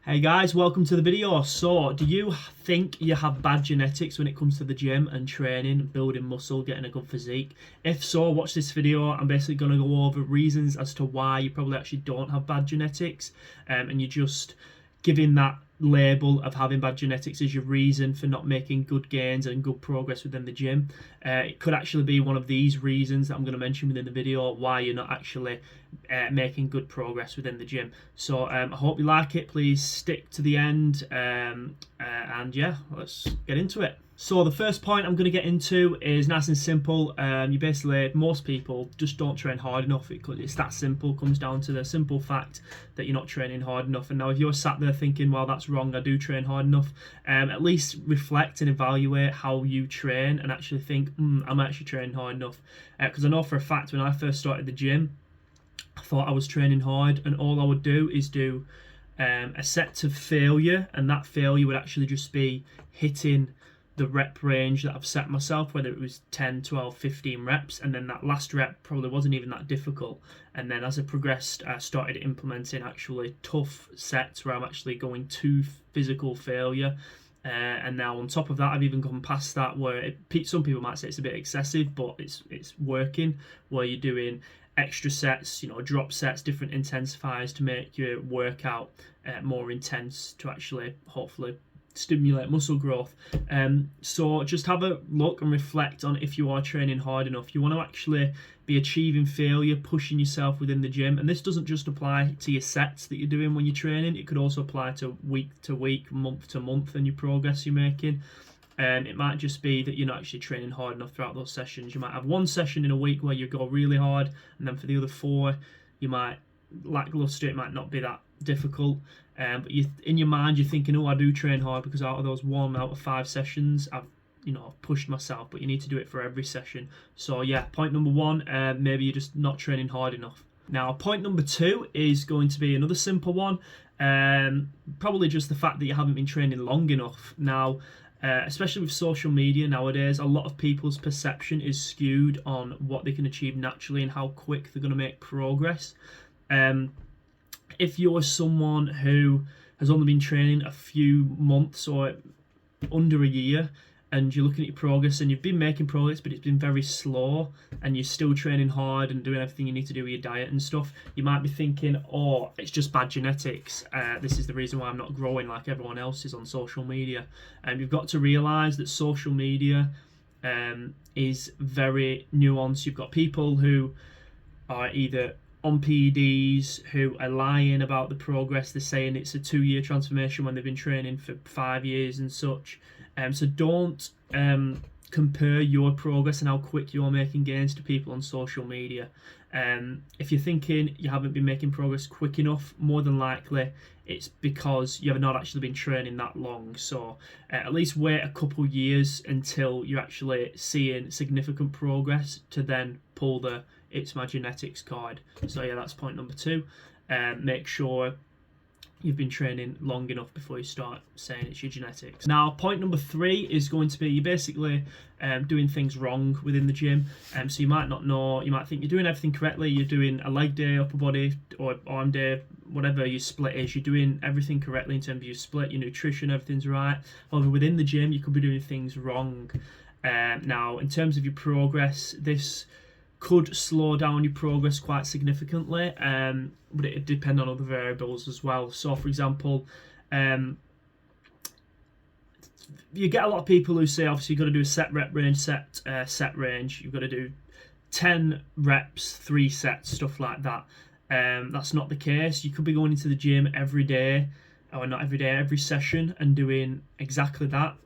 Hey guys, welcome to the video. So, do you think you have bad genetics when it comes to the gym and training, building muscle, getting a good physique? If so, watch this video. I'm basically going to go over reasons as to why you probably actually don't have bad genetics, and you're just giving that label of having bad genetics as your reason for not making good gains and good progress within the gym. It could actually be one of these reasons that I'm going to mention within the video why you're not actually making good progress within the gym. So I hope you like it. Please stick to the end, and yeah, let's get into it. So the first point I'm going to get into is nice and simple. Most people just don't train hard enough. It's that simple. It comes down to the simple fact that you're not training hard enough. And now if you're sat there thinking, well, that's wrong, I do train hard enough, at least reflect and evaluate how you train and actually think, I'm actually training hard enough. Because I know for a fact when I first started the gym, I thought I was training hard, and all I would do is do a set to failure, and that failure would actually just be hitting the rep range that I've set myself, whether it was 10, 12, 15 reps, and then that last rep probably wasn't even that difficult. And then as I progressed, I started implementing actually tough sets where I'm actually going to physical failure. And now on top of that, I've even gone past that where some people might say it's a bit excessive, but it's working, where you're doing extra sets, drop sets, different intensifiers to make your workout more intense to actually hopefully stimulate muscle growth. So just have a look and reflect on if you are training hard enough. You want to actually be achieving failure, pushing yourself within the gym. And this doesn't just apply to your sets that you're doing when you're training. It could also apply to week, month to month, and your progress you're making. It might just be that you're not actually training hard enough throughout those sessions. You might have one session in a week where you go really hard, and then for the other 4, you might lackluster. It might not be that difficult, but in your mind you're thinking, oh, I do train hard because out of those 1 out of 5 sessions I've pushed myself. But you need to do it for every session. So yeah, point number 1, maybe you're just not training hard enough. Now point number 2 is going to be another simple one, probably just the fact that you haven't been training long enough. Now especially with social media nowadays, a lot of people's perception is skewed on what they can achieve naturally and how quick they're going to make progress. If you're someone who has only been training a few months or under a year, and you're looking at your progress and you've been making progress but it's been very slow, and you're still training hard and doing everything you need to do with your diet and stuff, you might be thinking, oh, it's just bad genetics. This is the reason why I'm not growing like everyone else is on social media. And you've got to realise that social media is very nuanced. You've got people who are either on PEDs who are lying about the progress. They're saying it's a 2-year transformation when they've been training for 5 years and such. So don't compare your progress and how quick you're making gains to people on social media. If you're thinking you haven't been making progress quick enough, more than likely it's because you have not actually been training that long. So at least wait a couple years until you're actually seeing significant progress to then pull the "it's my genetics" card. So yeah, that's point number 2. Make sure you've been training long enough before you start saying it's your genetics. Now, point number 3 is going to be you're basically doing things wrong within the gym. So you might not know, you might think you're doing everything correctly. You're doing a leg day, upper body, or arm day, whatever your split is. You're doing everything correctly in terms of your split, your nutrition, everything's right. However, within the gym, you could be doing things wrong. Now, in terms of your progress, this could slow down your progress quite significantly, but it depends on other variables as well. So for example, you get a lot of people who say obviously you've got to do a set rep range, set range, you've got to do 10 reps, 3 sets, stuff like that. That's not the case. You could be going into the gym every day, or not every day, every session, and doing exactly that,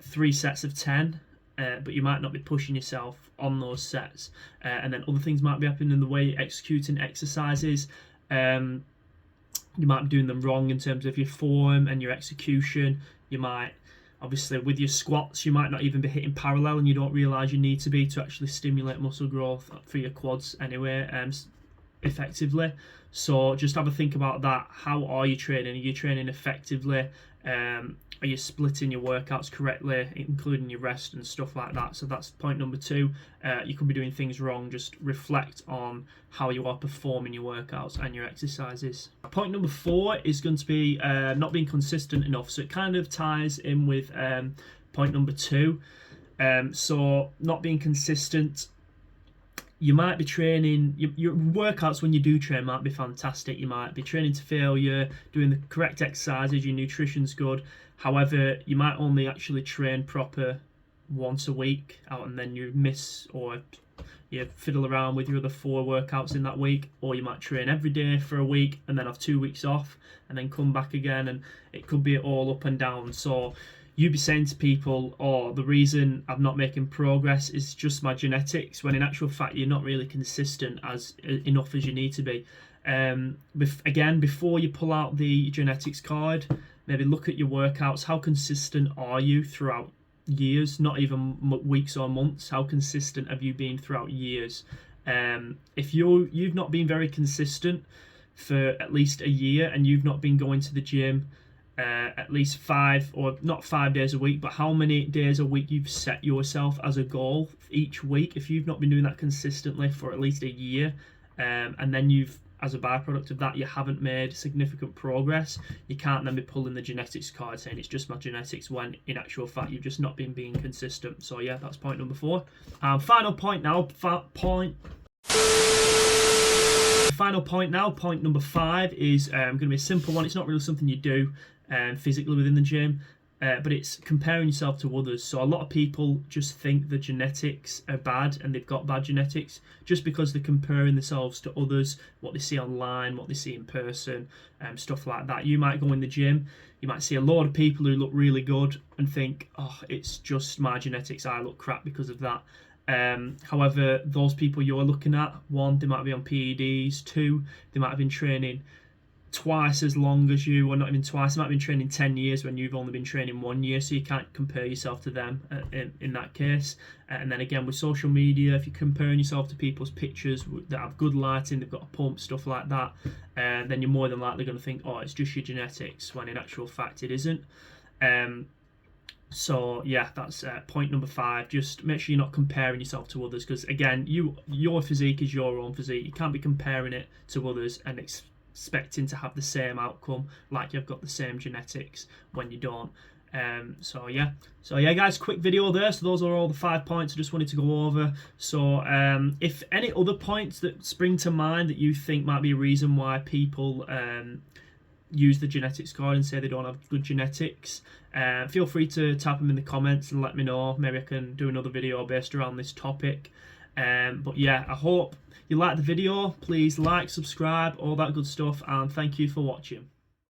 3 sets of 10. But you might not be pushing yourself on those sets, and then other things might be happening in the way you're executing exercises. You might be doing them wrong in terms of your form and your execution. You might, obviously with your squats, you might not even be hitting parallel, and you don't realise you need to be to actually stimulate muscle growth for your quads anyway. effectively. So just have a think about that. How are you training? Are you training effectively? Are you splitting your workouts correctly, including your rest and stuff like that? So that's point number 2. You could be doing things wrong. Just reflect on how you are performing your workouts and your exercises. Point number 4 is going to be not being consistent enough. So it kind of ties in with point number 2. So not being consistent. You might be training, your workouts when you do train might be fantastic. You might be training to failure, doing the correct exercises, your nutrition's good. However, you might only actually train proper once a week out, and then you miss or you fiddle around with your other 4 workouts in that week. Or you might train every day for a week and then have 2 weeks off and then come back again, and it could be all up and down. So you'd be saying to people, oh, the reason I'm not making progress is just my genetics, when in actual fact you're not really consistent enough as you need to be. Again, before you pull out the genetics card, maybe look at your workouts. How consistent are you throughout years, not even weeks or months? How consistent have you been throughout years? If you've not been very consistent for at least a year, and you've not been going to the gym at least 5, or not 5 days a week, but how many days a week you've set yourself as a goal each week, if you've not been doing that consistently for at least a year, and then you've, as a byproduct of that, you haven't made significant progress, you can't then be pulling the genetics card saying it's just my genetics, when in actual fact you've just not been being consistent. So yeah, that's point number 4. Final point now, point number 5 is going to be a simple one. It's not really something you do physically within the gym, but it's comparing yourself to others. So a lot of people just think the genetics are bad and they've got bad genetics just because they're comparing themselves to others, what they see online, what they see in person, stuff like that. You might go in the gym, you might see a lot of people who look really good and think, oh, it's just my genetics, I look crap because of that. However, those people you're looking at, 1, they might be on PEDs, 2, they might have been training twice as long as you, or not even twice, they might have been training 10 years when you've only been training 1 year, so you can't compare yourself to them in that case. And then again, with social media, if you're comparing yourself to people's pictures that have good lighting, they've got a pump, stuff like that, then you're more than likely going to think, oh, it's just your genetics, when in actual fact it isn't. So yeah, that's point number 5. Just make sure you're not comparing yourself to others, because again, your physique is your own physique. You can't be comparing it to others and expecting to have the same outcome like you've got the same genetics when you don't. So yeah guys, quick video there. So those are all the 5 points I just wanted to go over. So if any other points that spring to mind that you think might be a reason why people use the genetics card and say they don't have good genetics, feel free to type them in the comments and let me know. Maybe I can do another video based around this topic. But yeah, I hope you like the video. Please like, subscribe, all that good stuff, and thank you for watching.